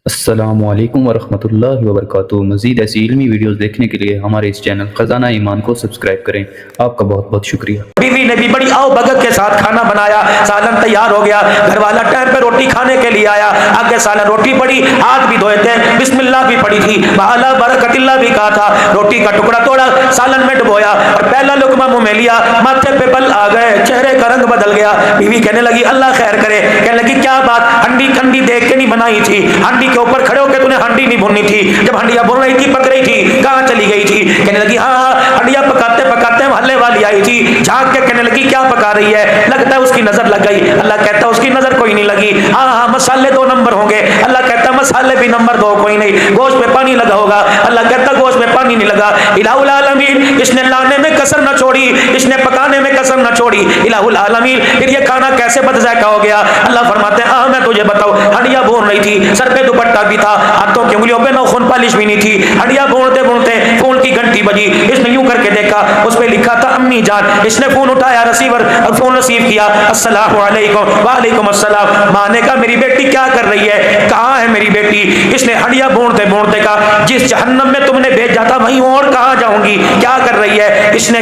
السلام علیکم ورحمۃ اللہ وبرکاتہ۔ مزید ایسی علمی ویڈیوز دیکھنے کے لیے ہمارے اس چینل خزانہ ایمان کو سبسکرائب کریں۔ آپ کا بہت بہت شکریہ۔ بیوی نے بھی بڑی آؤ بھگت کے ساتھ کھانا بنایا، سالن تیار ہو گیا، گھر والا ٹائم پہ روٹی کھانے کے لیے آیا، آگے سالن روٹی پڑی، ہاتھ بھی دھوئے تھے، بسم اللہ بھی پڑی تھی، وعلی برکت اللہ بھی کہا تھا، روٹی کا ٹکڑا توڑا، سالن میں ڈبویا اور پہلا لقمہ منہ میں لیا، ماتھے پہ بل آ گئے، چہرے کا رنگ بدل گیا۔ بیوی کہنے لگی اللہ خیر کرے، کہنے لگی کیا بات، ہنڈی کنڈی دیکھ کے نہیں بنائی تھی، ہنڈی کے اوپر کھڑے ہو کے تُونے ہنڈی نہیں بھونی تھی، جب ہنڈیاں بھون رہی تھی پک رہی تھی، کہاں چلی گئی تھی؟ کہنے لگی ہاں ہنڈیاں پکاتے پکاتے محلے والی آئی تھی، جھانک کے کہنے لگی کیا پکا رہی ہے؟ لگتا ہے اس کی نظر لگ گئی۔ اللہ کہتا ہے اس کی نظر کوئی نہیں لگی، ہاں ہاں مسالے 2 نمبر ہوں گے۔ اللہ کہتا ہے مسالے بھی نمبر 2 کوئی نہیں، گوشت پہ پانی لگا ہوگا۔ اللہ کہتا ہے گوشت پہ پانی نہیں لگا۔ الہ العالمین، اس نے لانے میں کسر نہ چھوڑی، اس نے پکانے میں کسر نہ چھوڑی۔ الہ العالمین، پھر یہ کھانا کیسے بد ذائقہ ہو گیا؟ اللہ فرماتے ہیں ہاں میں تجھے بتاؤں، ہنڈیاں بھون رہی تھی، سر پہ دوپٹہ بھی تھا، ہاتھوں کی انگلیوں پہ ناخن پالش بھی نہیں تھی، ہنڈیاں بھونتے بھونتے فون کی گھنٹی بجی، اس نے یوں کر کے دیکھا، اس پہ لکھا تھا امی جان، اس نے فون اٹھایا ریسیور اور فون ریسیو کیا، السلام علیکم، وعلیکم السلام۔ ماں نے کہا میری بیٹی کیا کر رہی ہے؟ کہاں ہے میری بیٹی؟ اس نے ہنڈیاں بھونتے بھونتے کہا جس جہنم میں تم نے بھیجا تھا وہیں اور کہاں جاؤں گی، کیا کر رہی ہے؟ اس نے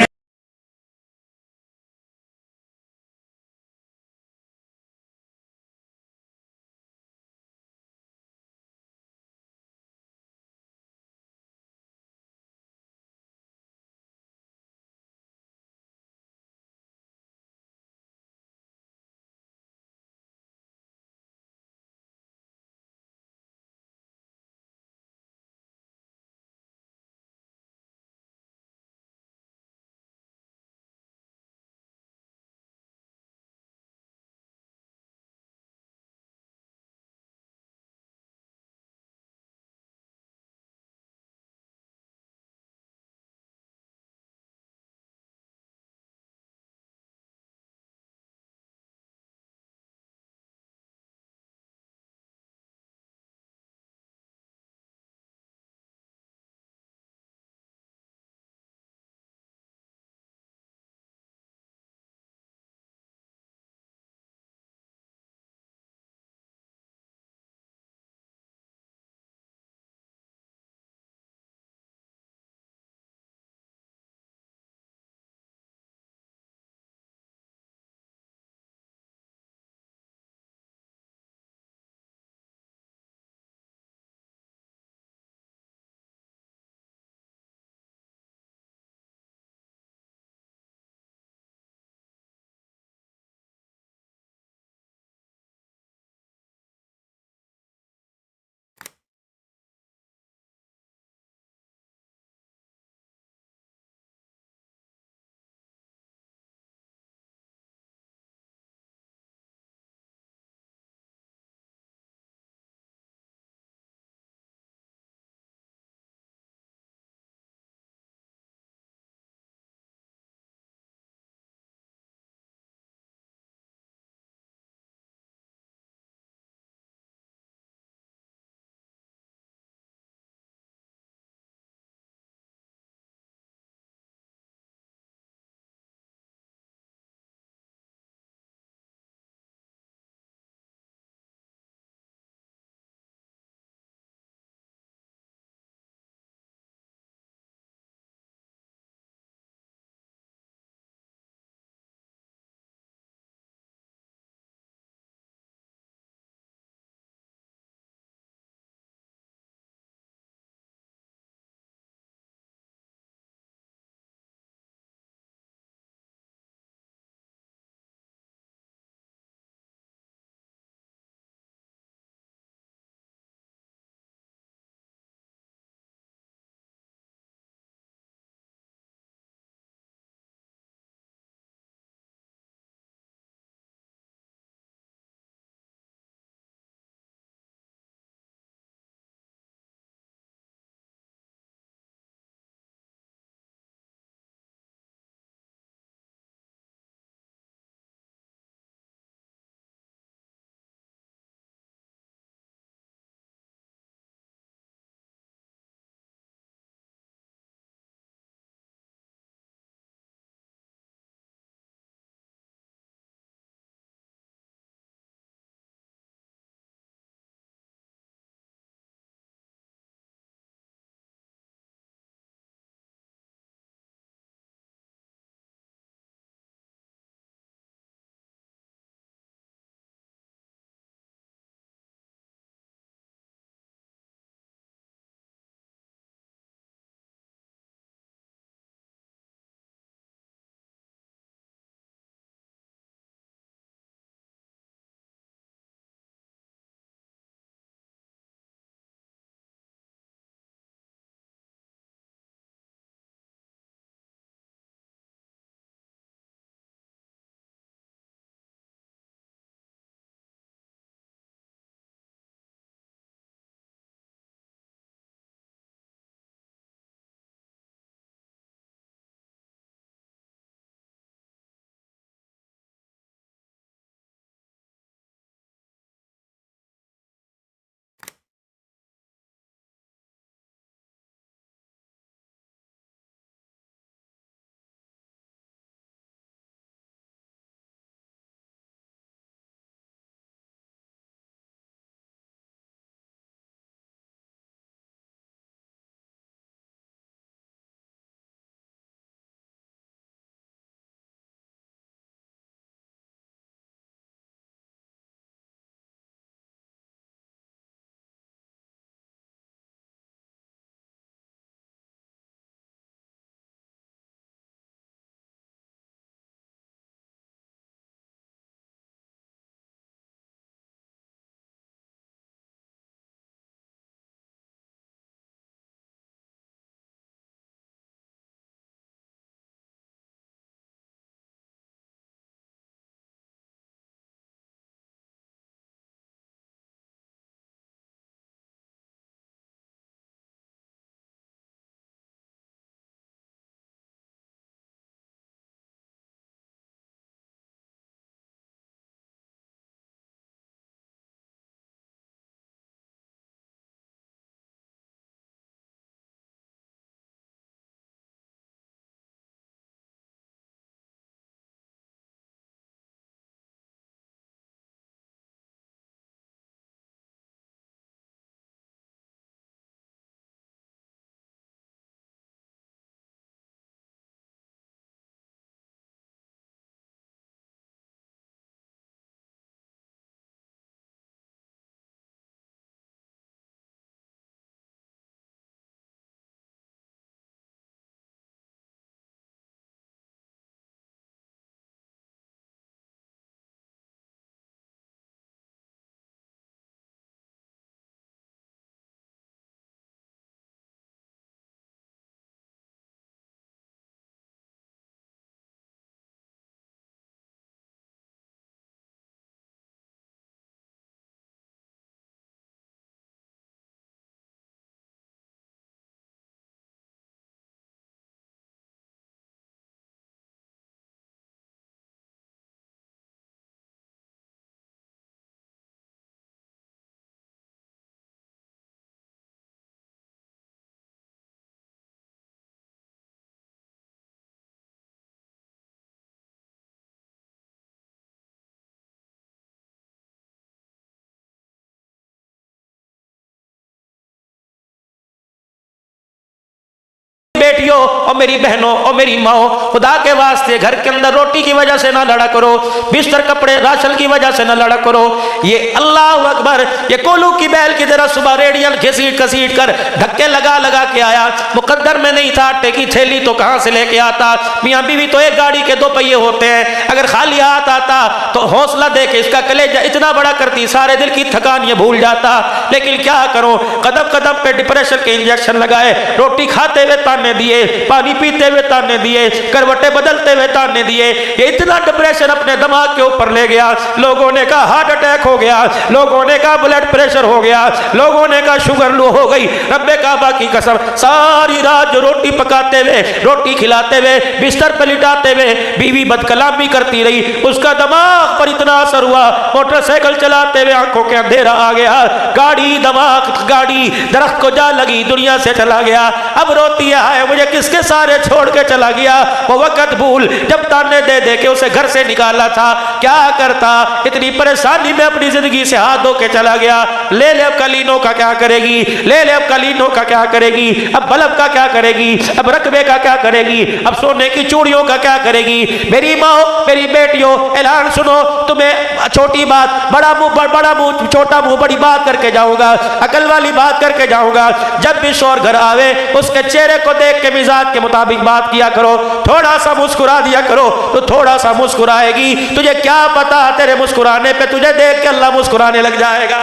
बेटियों और मेरी बहनों और मेरी माओ, खुदा के वास्ते घर के अंदर रोटी की वजह से ना लड़ा करो, बिस्तर कपड़े राशन की वजह से ना लड़ा करो। ये अल्लाह अकबर, ये कोलू की बैल की तरह सुबह रेडियल घसीट घसीट कर धक्के लगा लगा के आया। मुकद्दर में नहीं था, आटे की थैली तो कहां से लेके आता। मियां बीवी तो एक गाड़ी के दो पहिए होते हैं, अगर खाली हाथ आता तो हौसला दे के इसका कलेजा इतना बड़ा करती, सारे दिल की थकान ये भूल जाता। लेकिन क्या करो, कदम कदम पे डिप्रेशन के इंजेक्शन लगाए, रोटी खाते हुए ताने दिए, पानी पीते हुए ताने दिए, करवटे बदलते हुए ताने दिए। ये इतना डिप्रेशन अपने दिमाग के ऊपर ले गया। लोगों ने कहा हार्ट अटैक हो गया, लोगों ने कहा ब्लड प्रेशर हो गया, लोगों ने कहा शुगर लो हो गई। रब्बे काबा की कसम, सारी रात जो रोटी पकाते हुए, रोटी खिलाते हुए, बिस्तर पर लिटाते हुए बीवी बदकलामी करती रही, उसका दिमाग पर इतना असर हुआ, मोटरसाइकिल चलाते हुए आंखों के अंधेरा आ गया, गाड़ी दिमाग गाड़ी दरख्त को जा लगी, दुनिया से चला गया। अब रोती है मुझे किसके सारे छोड़ के चला गया। वो वक्त भूल जब ताने दे दे के उसे घर से निकाला था, क्या करता। इतनी परेशानी में अपनी जिंदगी से हाथ धो के चला गया। ले ले अब कलीनों का क्या करेगी, ले ले अब कलीनों का क्या करेगी, अब बल्ब का क्या करेगी, अब रकबे का क्या करेगी, अब सोने की चूड़ियों का क्या करेगी। मेरी माँ मेरी बेटियों, ऐलान सुनो, तुम्हें छोटी बात बड़ा मुंह छोटा मुंह बड़ी बात करके जाऊंगा, अकल वाली बात करके जाऊंगा। जब भी शोर घर आवे उसके चेहरे को देख के मिजाज के मुताबिक बात किया करो, थोड़ा सा मुस्कुरा दिया करो तो थोड़ा सा मुस्कुराएगी। तुझे क्या पता तेरे मुस्कुराने पे तुझे देख के अल्लाह मुस्कुराने लग जाएगा।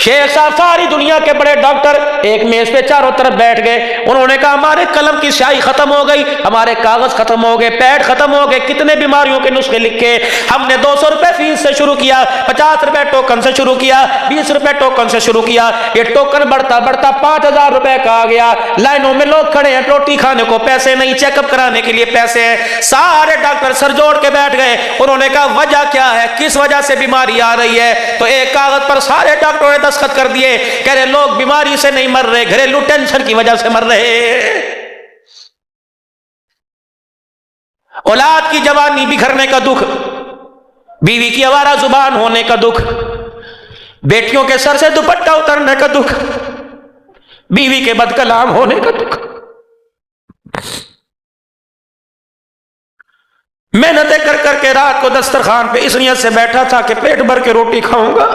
शेख साहब सारी दुनिया के बड़े डॉक्टर एक मेज पे चारों तरफ बैठ गए। उन्होंने कहा हमारे कलम की स्याही खत्म हो गई, हमारे कागज खत्म हो गए, पैड खत्म हो गए, कितने बीमारियों के नुस्खे लिखे। हमने 200 रुपए फीस से शुरू किया, 50 रुपए टोकन से शुरू किया, 20 रुपए टोकन से शुरू किया। ये टोकन बढ़ता बढ़ता 5000 रुपए का आ गया। लाइनों में लोग खड़े हैं, रोटी खाने को पैसे नहीं, चेकअप कराने के लिए पैसे हैं। सारे डॉक्टर सर जोड़ के बैठ गए। उन्होंने कहा वजह क्या है, किस वजह से बीमारी आ रही है। तो एक कागज पर सारे डॉक्टरों ने दस्तखत कर दिए, कह रहे लोग बीमारी से नहीं मर रहे, घरेलू टेंशन की वजह से मर रहे। औलाद की जवानी बिखरने का दुख, बीवी की आवारा जुबान होने का दुख, बेटियों के सर से दुपट्टा उतरने का दुख, बीवी के बदकलाम होने का दुख। मेहनतें कर करके रात को दस्तरखान पे इस नियत से बैठा था कि पेट भर के रोटी खाऊंगा।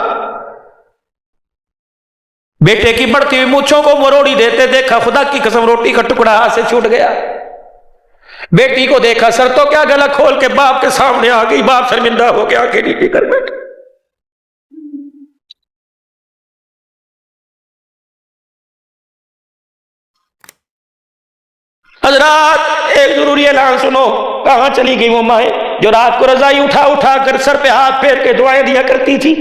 बेटे की बढ़ती हुई मूंछों को मरोड़ी देते देखा, खुदा की कसम रोटी का टुकड़ा हाथ से छूट गया। बेटी को देखा, सर तो क्या गला खोल के बाप के सामने आ गई। बाप शर्मिंदा हो गया, आंखें नीची कर बैठे। हजरात एक जरूरी ऐलान सुनो, कहां चली गई वो माए जो रात को रजाई उठा उठा कर सर पे हाथ फेर के दुआएं दिया करती थी।